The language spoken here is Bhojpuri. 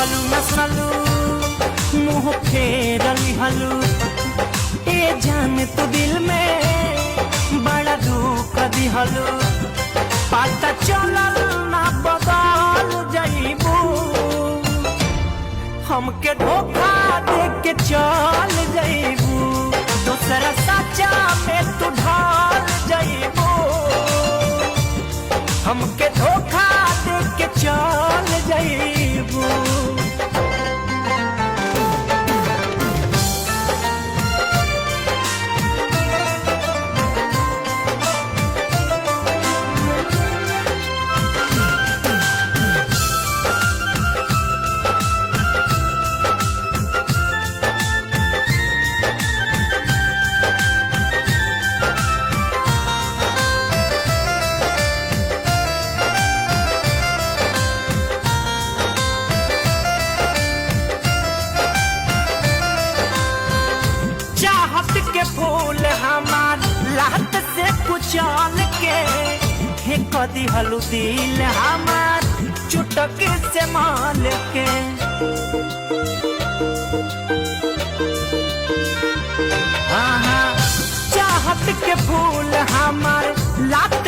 कहलू नसलू मुँह फेरली हलू ए जान तू दिल में बड़ा दुख दिहलू पता चलल ना बदल जाइबू हमके धोखा दे के चल जाइबू दूसरा सच्चा में तू ढल जाइबू हमके धोखा दे के चल जाइबू। के फूल हमार लात से कुचल के फेंक दिहलू दिल हमार चुटक से माल के हाँ चाहत के फूल हमार लात